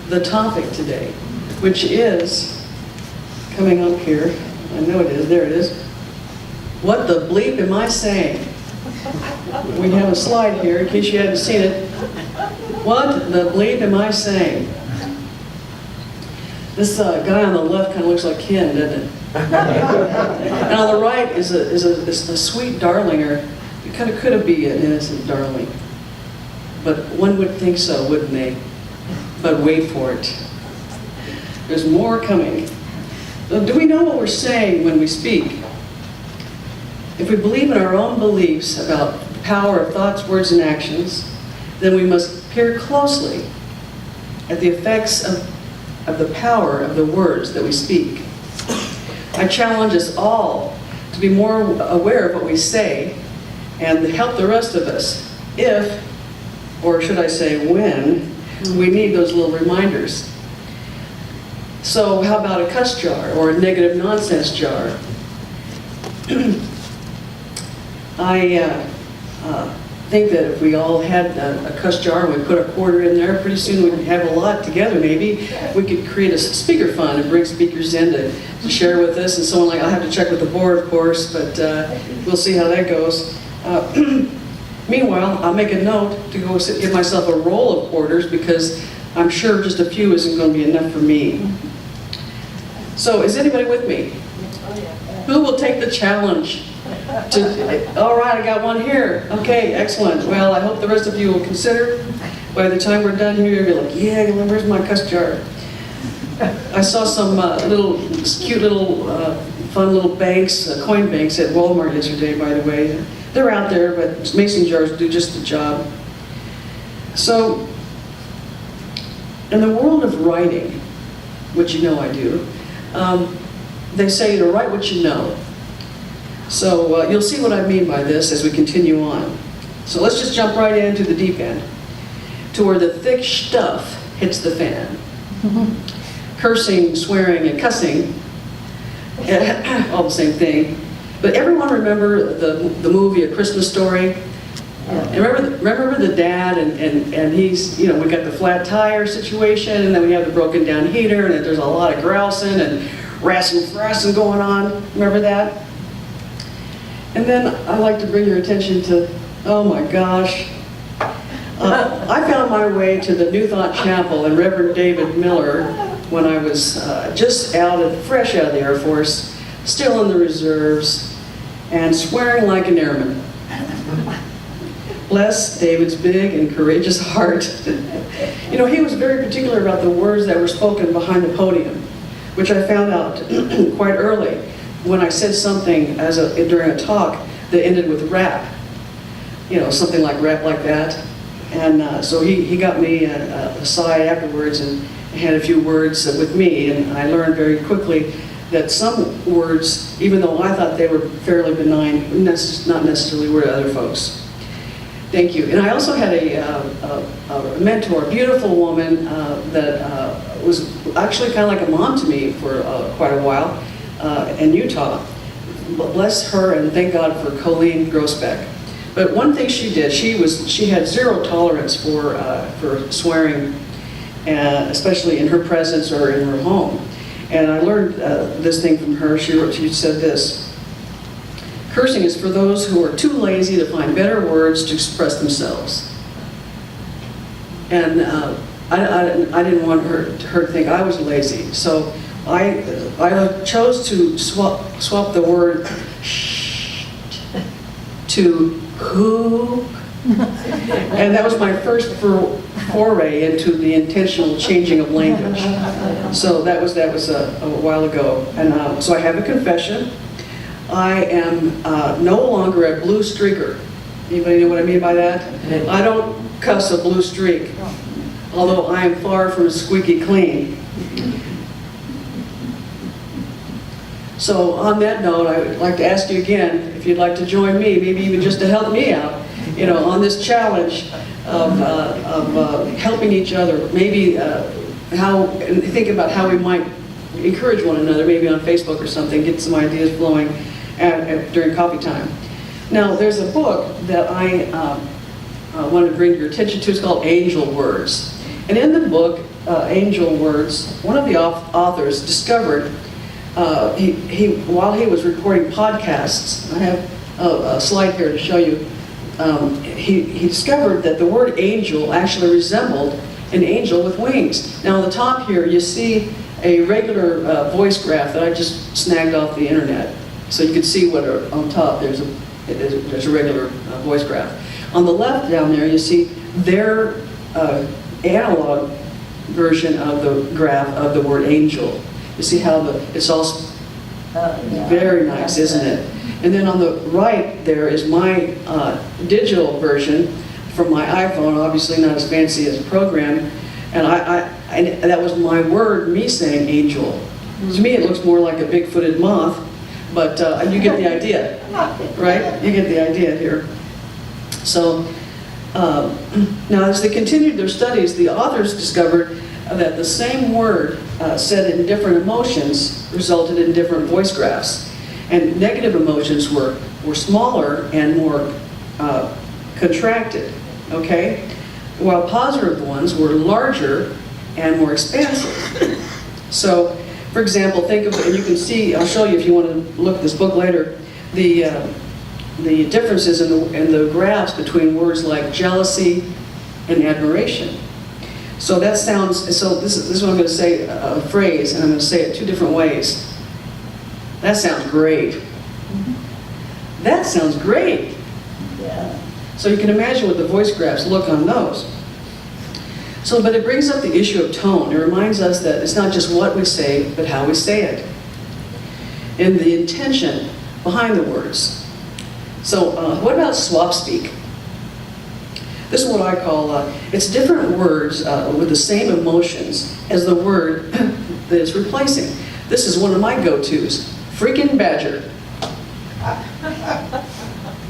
the topic today, which is coming up here. I know it is. There it is. What the bleep am I saying? We have a slide here in case you hadn't seen it. What the bleep am I saying? This guy on the left kind of looks like Ken, doesn't it? And on the right is a sweet darling, or it kind of could be an innocent darling. But one would think so, wouldn't they? But wait for it. There's more coming. Do we know what we're saying when we speak? If we believe in our own beliefs about the power of thoughts, words, and actions, then we must peer closely at the effects of the power of the words that we speak. I challenge us all to be more aware of what we say and to help the rest of us if, or should I say when, we need those little reminders. So how about a cuss jar or a negative nonsense jar? I think that if we all had a cuss jar and we put a quarter in there, pretty soon we'd have a lot together maybe. We could create a speaker fund and bring speakers in to share with us and so on. Like, I'll have to check with the board, of course, but we'll see how that goes. Meanwhile, I'll make a note to go give myself a roll of quarters because I'm sure just a few isn't going to be enough for me. So, is anybody with me? Who will take the challenge? All right, I got one here. Okay, excellent. Well, I hope the rest of you will consider. By the time we're done here, you'll be like, yeah, where's my cuss jar? I saw some cute little, fun little banks, coin banks at Walmart yesterday, by the way. They're out there, but mason jars do just the job. So, in the world of writing, which you know I do, they say to write what you know. So you'll see what I mean by this as we continue on. So let's just jump right into the deep end, to where the thick stuff hits the fan. Cursing, swearing, and cussing, all the same thing. But everyone remember the movie A Christmas Story? And remember the dad, and he's, you know, we got the flat tire situation, and then we have the broken down heater, and there's a lot of grousing and rassing going on. Remember that? And then I'd like to bring your attention to, oh my gosh, I found my way to the New Thought Chapel and Reverend David Miller when I was fresh out of the Air Force, still in the reserves, and swearing like an airman. Bless David's big and courageous heart. You know, he was very particular about the words that were spoken behind the podium, which I found out quite early when I said something during a talk that ended with rap. You know, something like rap like that. And so he got me aside afterwards and had a few words with me, and I learned very quickly that some words, even though I thought they were fairly benign, not necessarily were to other folks. Thank you. And I also had a mentor, a beautiful woman that was actually kind of like a mom to me for quite a while in Utah. Bless her and thank God for Colleen Grossbeck. But one thing she did, she had zero tolerance for swearing, especially in her presence or in her home. And I learned this thing from her. She said this: cursing is for those who are too lazy to find better words to express themselves. And I didn't want her to think I was lazy, so I chose to swap the word to who, and that was my first foray into the intentional changing of language. So that was a while ago, and so I have a confession. I am no longer a blue streaker. Anybody know what I mean by that? I don't cuss a blue streak, although I am far from squeaky clean. So on that note, I would like to ask you again if you'd like to join me, maybe even just to help me out, you know, on this challenge of helping each other. Maybe and think about how we might encourage one another, maybe on Facebook or something, get some ideas flowing during coffee time. Now, there's a book that I want to bring your attention to. It's called Angel Words. And in the book, Angel Words, one of the authors discovered, while he was recording podcasts, I have a slide here to show you, he discovered that the word angel actually resembled an angel with wings. Now on the top here, you see a regular voice graph that I just snagged off the internet. So you can see what on top there's a regular voice graph. On the left down there, you see their analog version of the graph of the word angel. You see how it's all very nice, isn't it? And then on the right there is my digital version from my iPhone, obviously not as fancy as a program. And that was my word, me saying angel. To me, it looks more like a big-footed moth, but you get the idea, right? You get the idea here. So now as they continued their studies, the authors discovered that the same word said in different emotions resulted in different voice graphs. And negative emotions were smaller and more contracted, okay? While positive ones were larger and more expansive. So, for example, think of, and you can see, I'll show you if you want to look at this book later, the differences in the graphs between words like jealousy and admiration. So that sounds, so this is what I'm going to say, a phrase, and I'm going to say it two different ways. That sounds great. That sounds great. Yeah. So you can imagine what the voice graphs look on those. So, but it brings up the issue of tone. It reminds us that it's not just what we say, but how we say it. And the intention behind the words. So what about swap speak? This is what I call, it's different words with the same emotions as the word that it's replacing. This is one of my go-tos, freaking badger.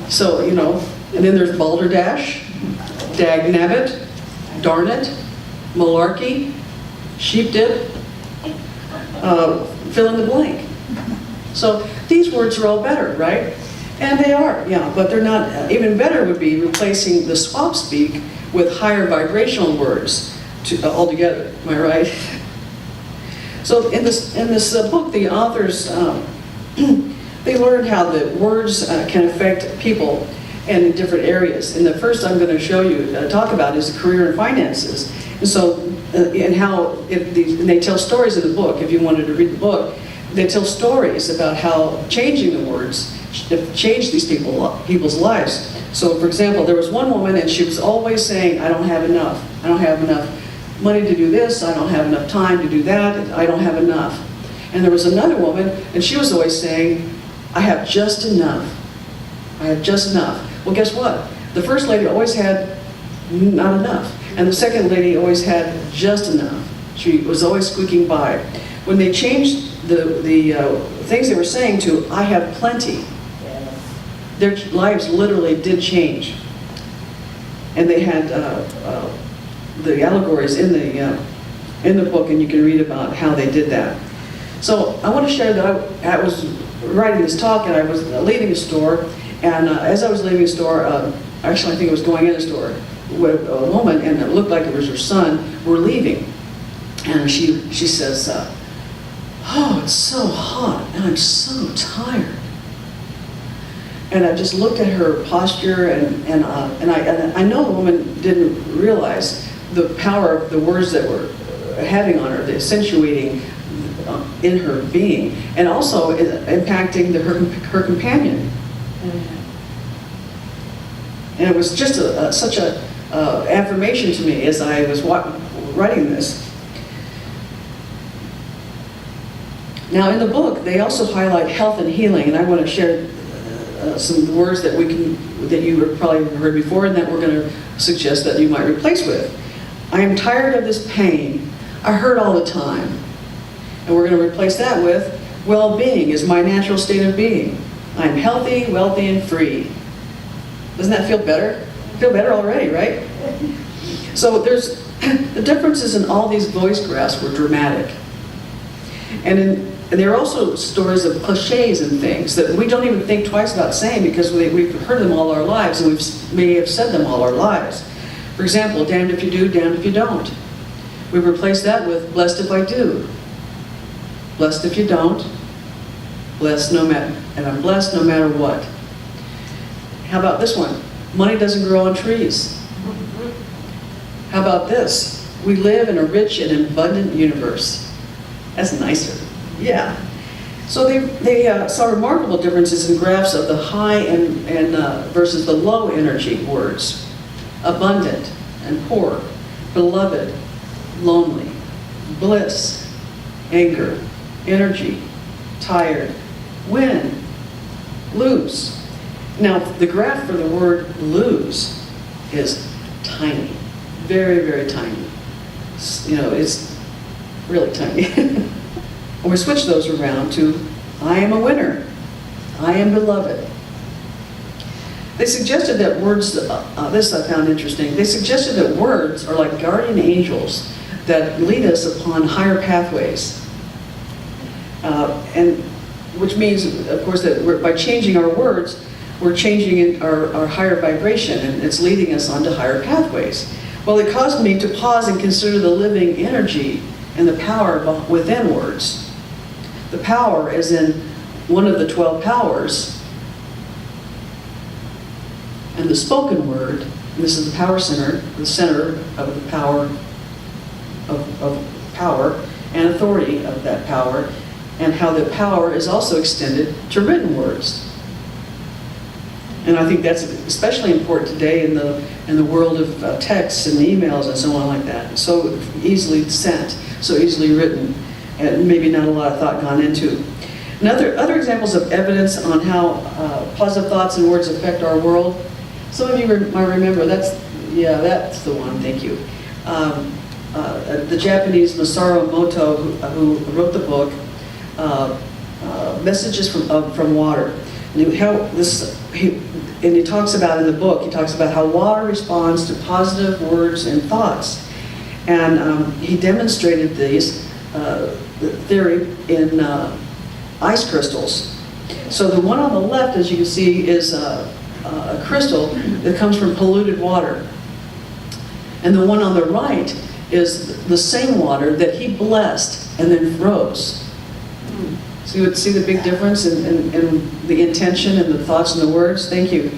So, you know, and then there's balderdash, dagnabbit, darn it, malarkey, sheep dip, fill in the blank. So these words are all better, right? And they are, yeah, but they're not. Even better would be replacing the swap speak with higher vibrational words altogether. Am I right? So in this book, the authors they learned how the words can affect people in different areas. And the first I'm going to show you talk about is the career and finances. And so and how and they tell stories in the book. If you wanted to read the book, they tell stories about how changing the words changed these people's lives. So, for example, there was one woman, and she was always saying, "I don't have enough. I don't have enough money to do this. I don't have enough time to do that. I don't have enough." And there was another woman, and she was always saying, "I have just enough. I have just enough." Well, guess what? The first lady always had not enough, and the second lady always had just enough. She was always squeaking by. When they changed the things they were saying to "I have plenty," their lives literally did change. And they had the allegories in the book, and you can read about how they did that. So I want to share that I was writing this talk, and I was leaving a store, and as I was leaving the store, actually I think it was going in the store, with a woman, and it looked like it was her son, were leaving. And she says, "Oh, it's so hot, and I'm so tired." And I just looked at her posture, and I know the woman didn't realize the power of the words that were having on her, the accentuating in her being, and also impacting her companion. And it was just such a affirmation to me as I was writing this. Now, in the book, they also highlight health and healing, and I want to share some words that you have probably heard before, and that we're going to suggest that you might replace with. "I am tired of this pain. I hurt all the time." And we're going to replace that with, "Well-being is my natural state of being. I am healthy, wealthy, and free." Doesn't that feel better? Feel better already, right? So there's the differences in all these voice graphs were dramatic. And there are also stories of cliches and things that we don't even think twice about saying because we've heard them all our lives, and we may have said them all our lives. For example, damned if you do, damned if you don't. We replace that with blessed if I do. Blessed if you don't. Blessed no matter, and I'm blessed no matter what. How about this one? Money doesn't grow on trees. How about this? We live in a rich and abundant universe. That's nicer. Yeah. So they saw remarkable differences in graphs of the high and versus the low energy words. Abundant and poor. Beloved, lonely. Bliss, anger, energy, tired, win, lose. Now, the graph for the word lose is tiny. Very, very tiny. You know, it's really tiny. And we switch those around to, I am a winner. I am beloved. They suggested that words, this I found interesting, they suggested that words are like guardian angels that lead us upon higher pathways. And which means, of course, that by changing our words, we're changing our higher vibration, and it's leading us onto higher pathways. Well, it caused me to pause and consider the living energy and the power within words. The power is in one of the 12 powers, and the spoken word, and this is the power center, the center of the power of power and authority of that power, and how the power is also extended to written words. And I think that's especially important today in the world of texts and emails and so on like that. So easily sent, so easily written, and maybe not a lot of thought gone into. And other examples of evidence on how positive thoughts and words affect our world. Some of you might remember, that's the one, thank you. The Japanese Masaru Emoto, who wrote the book, Messages from Water. And he talks about in the book, he talks about how water responds to positive words and thoughts. And he demonstrated the theory in ice crystals. So the one on the left, as you can see, is a crystal that comes from polluted water. And the one on the right is the same water that he blessed and then froze. So you would see the big difference in the intention and the thoughts and the words. Thank you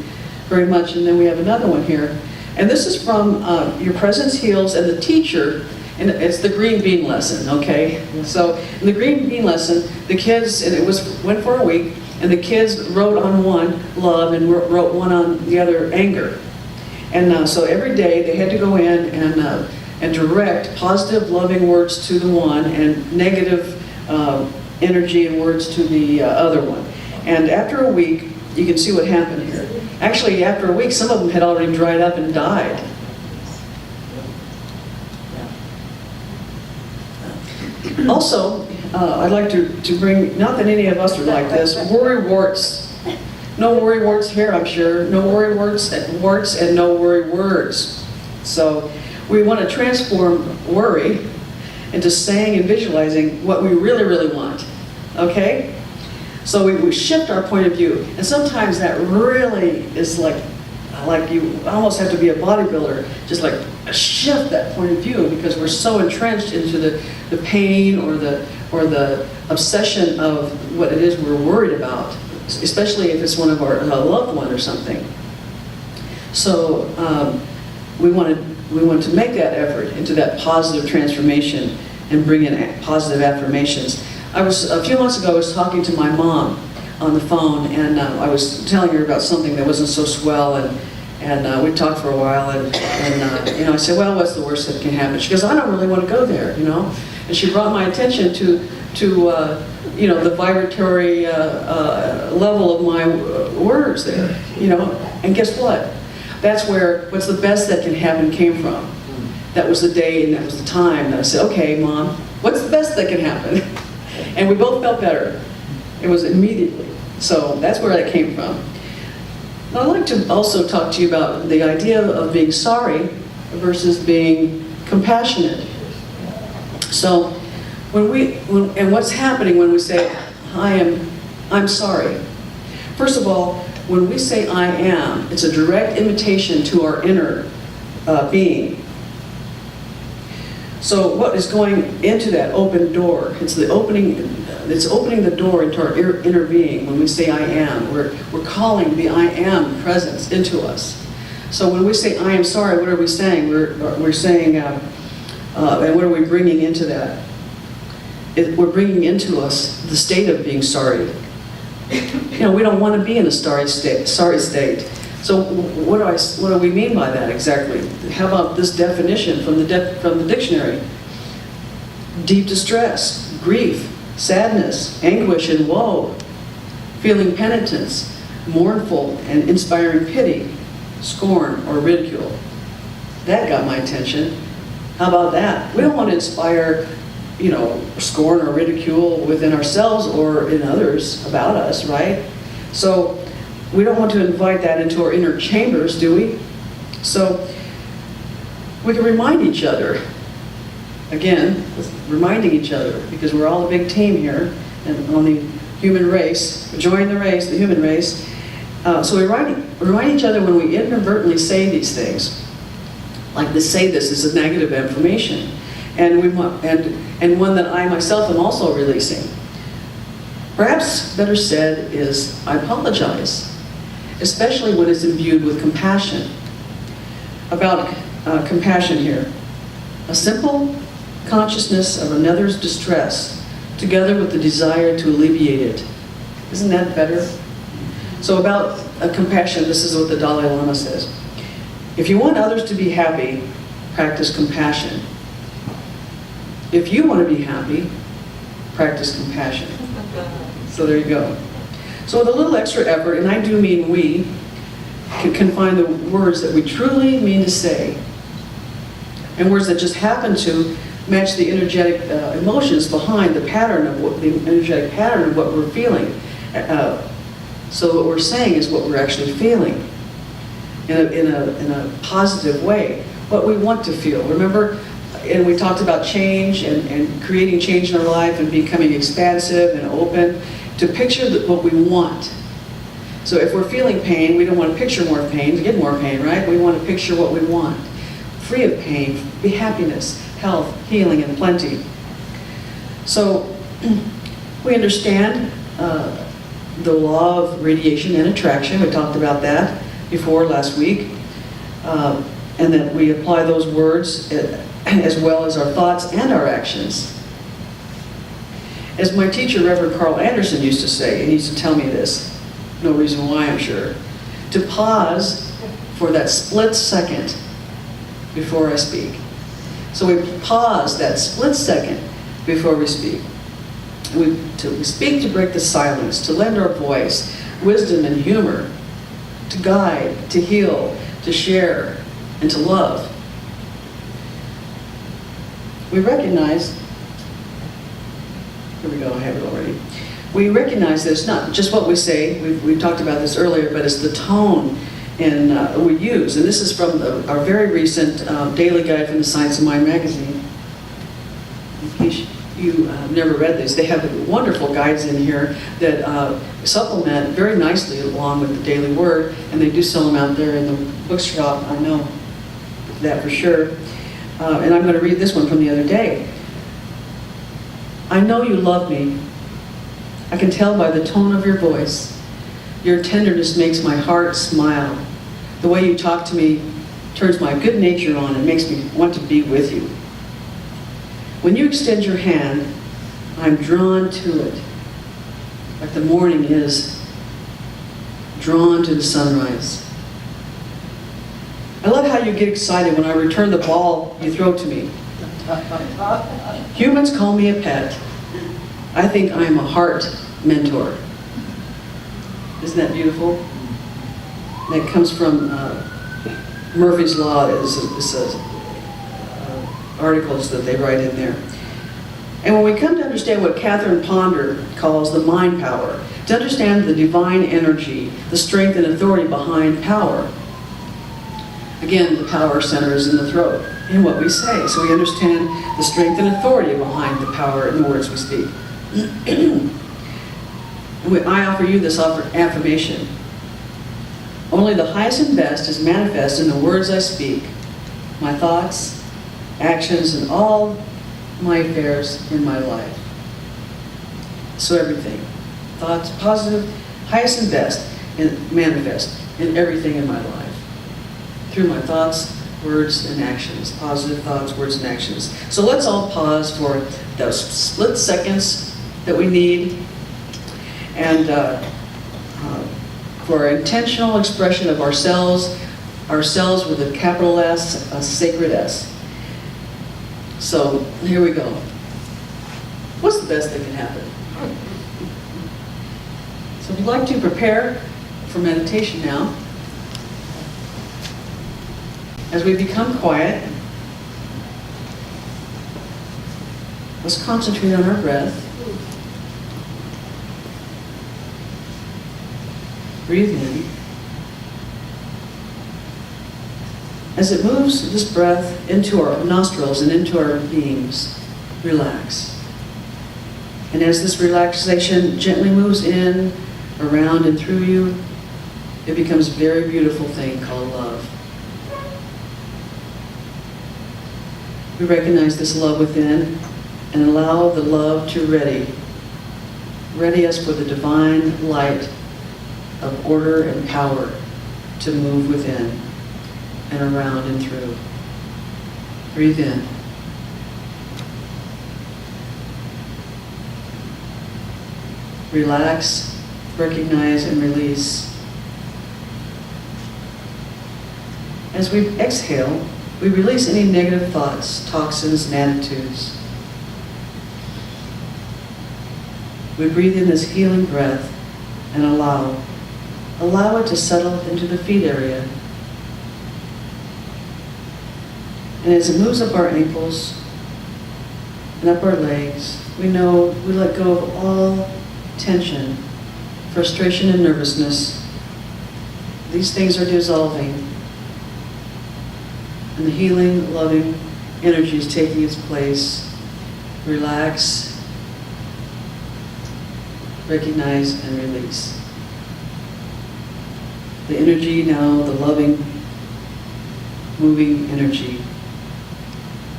very much. And then we have another one here. And this is from Your Presence Heals, and the teacher, and it's the green bean lesson, okay? So in the green bean lesson, the kids, and went for a week, and the kids wrote on one love and wrote one on the other anger. And so every day they had to go in and direct positive, loving words to the one and negative energy and words to the other one. And after a week, you can see what happened here. Actually, after a week, some of them had already dried up and died. Also, I'd like to bring, not that any of us are like this, worry warts. No worry warts here, I'm sure. No worry warts and no worry words. So we want to transform worry into saying and visualizing what we really, really want. Okay? So we shift our point of view. And sometimes that really is like you almost have to be a bodybuilder, just like shift that point of view, because we're so entrenched into the pain or the obsession of what it is we're worried about, especially if it's one of our loved one or something. So we want to make that effort into that positive transformation and bring in positive affirmations. A few months ago, I was talking to my mom on the phone, and I was telling her about something that wasn't so swell, and we talked for a while, and I said, well, what's the worst that can happen? She goes, I don't really want to go there, And she brought my attention to the vibratory level of my words there, And guess what? That's where what's the best that can happen came from. That was the day and that was the time that I said, okay, Mom, what's the best that can happen? And we both felt better. It was immediately. So that's where that came from. I'd like to also talk to you about the idea of being sorry versus being compassionate. So and what's happening when we say, I'm sorry. First of all, when we say I am, it's a direct invitation to our inner being. So what is going into that open door? It's opening the door into our inner being when we say I am. We're calling the I am presence into us. So when we say I am sorry, what are we saying? We're saying, and what are we bringing into that? We're bringing into us the state of being sorry. You know, we don't want to be in a sorry state. So what do we mean by that exactly? How about this definition from the dictionary? Deep distress, grief, sadness, anguish and woe, feeling penitence, mournful and inspiring pity, scorn or ridicule. That got my attention. How about that? We don't want to inspire, you know, scorn or ridicule within ourselves or in others about us, right? So we don't want to invite that into our inner chambers, do we? So we can remind each other, again, reminding each other, because we're all a big team here and on the human race, join the race, the human race. So we remind each other when we inadvertently say these things, like to say this is a negative information, and one that I myself am also releasing. Perhaps better said is, I apologize, especially when it's imbued with compassion. About compassion here. A simple consciousness of another's distress, together with the desire to alleviate it. Isn't that better? So about compassion, this is what the Dalai Lama says. If you want others to be happy, practice compassion. If you want to be happy, practice compassion. So there you go. So with a little extra effort, and I do mean we, can find the words that we truly mean to say, and words that just happen to match the energetic emotions behind the pattern of the energetic pattern of what we're feeling. So what we're saying is what we're actually feeling in a positive way, what we want to feel. Remember, and we talked about change and creating change in our life and becoming expansive and open to picture what we want. So if we're feeling pain, we don't want to picture more pain to get more pain, right? We want to picture what we want. Free of pain, be happiness, health, healing, and plenty. So we understand the law of radiation and attraction. We talked about that before last week. And that we apply those words as well as our thoughts and our actions. As my teacher, Reverend Carl Anderson, used to say, and he used to tell me this, no reason why I'm sure, to pause for that split second before I speak. So we pause that split second before we speak. We speak to break the silence, to lend our voice, wisdom and humor, to guide, to heal, to share, and to love. We recognize, here we go, I have it already. We recognize that it's not just what we say, we talked about this earlier, but it's the tone and we use. And this is from our very recent daily guide from the Science of Mind magazine. In case you never read this, they have wonderful guides in here that supplement very nicely along with the daily word, and they do sell them out there in the bookshop, I know that for sure. And I'm going to read this one from the other day. I know you love me. I can tell by the tone of your voice. Your tenderness makes my heart smile. The way you talk to me turns my good nature on and makes me want to be with you. When you extend your hand, I'm drawn to it, like the morning is drawn to the sunrise. I love how you get excited when I return the ball you throw to me. Humans call me a pet. I think I am a heart mentor. Isn't that beautiful? That comes from Murphy's Law. It's articles that they write in there. And when we come to understand what Catherine Ponder calls the mind power, to understand the divine energy, the strength and authority behind power, again, the power center is in the throat, in what we say. So we understand the strength and authority behind the power in the words we speak. I offer you this affirmation. Only the highest and best is manifest in the words I speak, my thoughts, actions, and all my affairs in my life. So everything, thoughts, positive, highest and best, and manifest in everything in my life. Through my thoughts, words, and actions. Positive thoughts, words, and actions. So let's all pause for those split seconds that we need, and for intentional expression of ourselves with a capital S, a sacred S. So here we go. What's the best that can happen? So if you'd like to prepare for meditation now, as we become quiet, let's concentrate on our breath. Breathe in. As it moves, this breath into our nostrils and into our beings, relax. And as this relaxation gently moves in, around, and through you, it becomes a very beautiful thing called love. We recognize this love within and allow the love to ready us for the divine light of order and power to move within and around and through. Breathe in. Relax, recognize, and release. As we exhale, we release any negative thoughts, toxins, and attitudes. We breathe in this healing breath and allow it to settle into the feet area. And as it moves up our ankles and up our legs, we know we let go of all tension, frustration, and nervousness. These things are dissolving, and the healing, loving energy is taking its place. Relax, recognize, and release. The energy now, the loving, moving energy,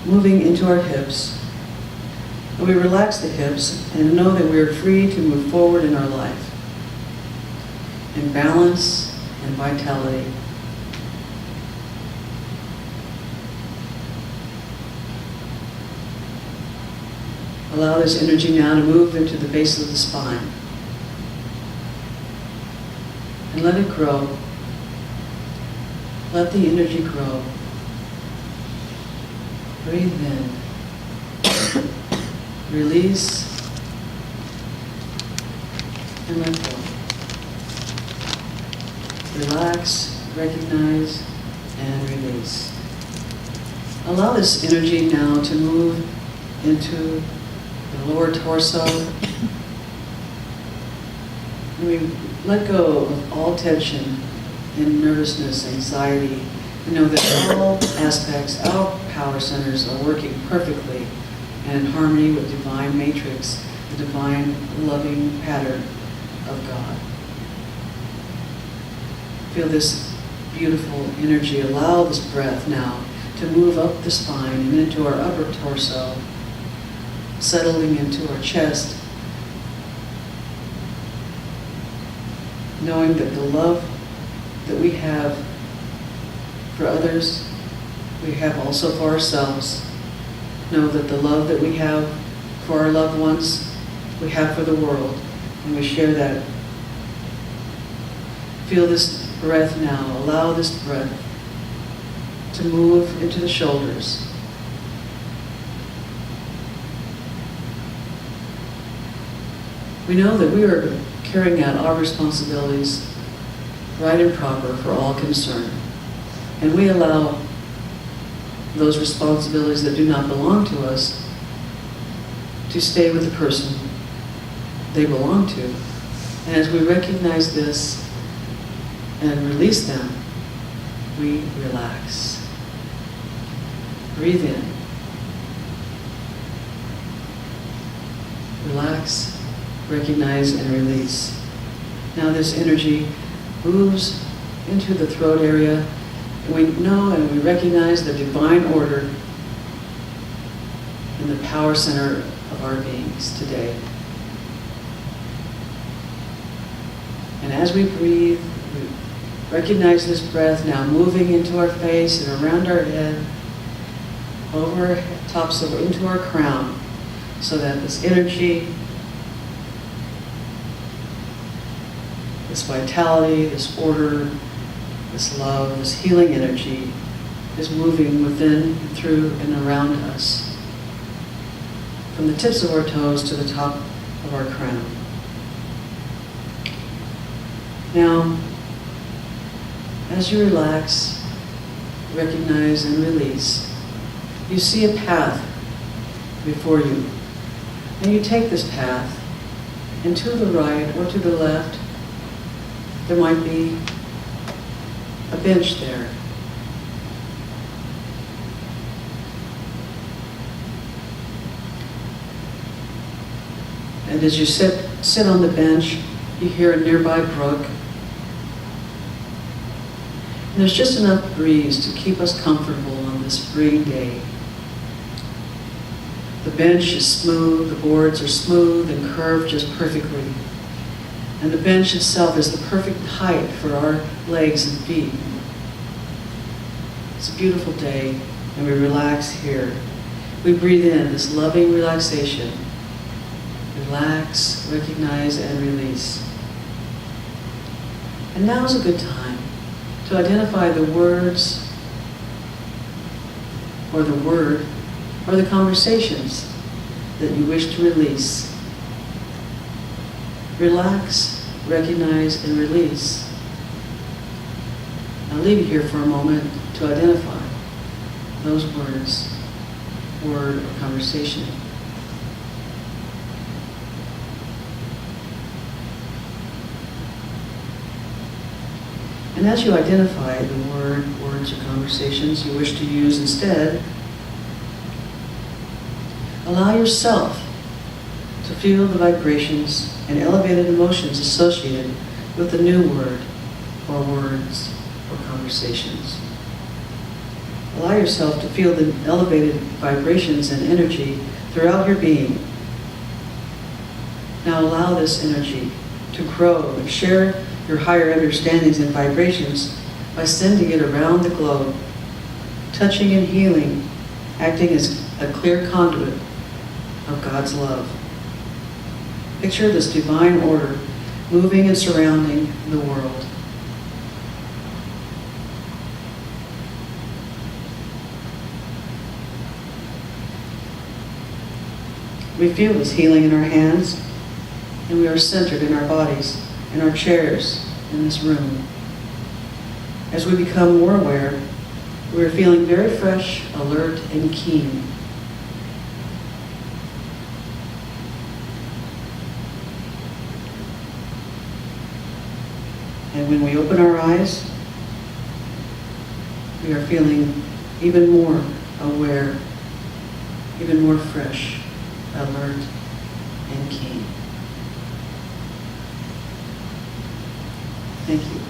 moving into our hips. And we relax the hips and know that we are free to move forward in our life in balance and vitality. Allow this energy now to move into the base of the spine. And let it grow. Let the energy grow. Breathe in. Release. And let go. Relax, recognize, and release. Allow this energy now to move into the lower torso. And we let go of all tension and nervousness, anxiety. We know that all aspects, all power centers are working perfectly and in harmony with divine matrix, the divine loving pattern of God. Feel this beautiful energy. Allow this breath now to move up the spine and into our upper torso, settling into our chest, knowing that the love that we have for others, we have also for ourselves. Know that the love that we have for our loved ones, we have for the world, and we share that. Feel this breath now. Allow this breath to move into the shoulders. We know that we are carrying out our responsibilities right and proper for all concerned. And we allow those responsibilities that do not belong to us to stay with the person they belong to. And as we recognize this and release them, we relax. Breathe in. Relax, recognize, and release. Now this energy moves into the throat area, and we know and we recognize the divine order in the power center of our beings today. And as we breathe, we recognize this breath now moving into our face and around our head, over our tops of into our crown, so that this energy, this vitality, this order, this love, this healing energy is moving within, through, and around us, from the tips of our toes to the top of our crown. Now, as you relax, recognize, and release, you see a path before you. And you take this path, and to the right or to the left, there might be a bench there. And as you sit on the bench, you hear a nearby brook. And there's just enough breeze to keep us comfortable on this spring day. The bench is smooth, the boards are smooth and curved just perfectly. And the bench itself is the perfect height for our legs and feet. It's a beautiful day, and we relax here. We breathe in this loving relaxation. Relax, recognize, and release. And now is a good time to identify the words, or the word, or the conversations that you wish to release. Relax, recognize, and release. I'll leave you here for a moment to identify those words, word, or conversation. And as you identify the words, or conversations you wish to use instead, allow yourself to feel the vibrations and elevated emotions associated with the new word, or words, or conversations. Allow yourself to feel the elevated vibrations and energy throughout your being. Now allow this energy to grow and share your higher understandings and vibrations by sending it around the globe, touching and healing, acting as a clear conduit of God's love. Picture this divine order moving and surrounding the world. We feel this healing in our hands, and we are centered in our bodies, in our chairs, in this room. As we become more aware, we are feeling very fresh, alert, and keen. And when we open our eyes, we are feeling even more aware, even more fresh, alert, and keen. Thank you.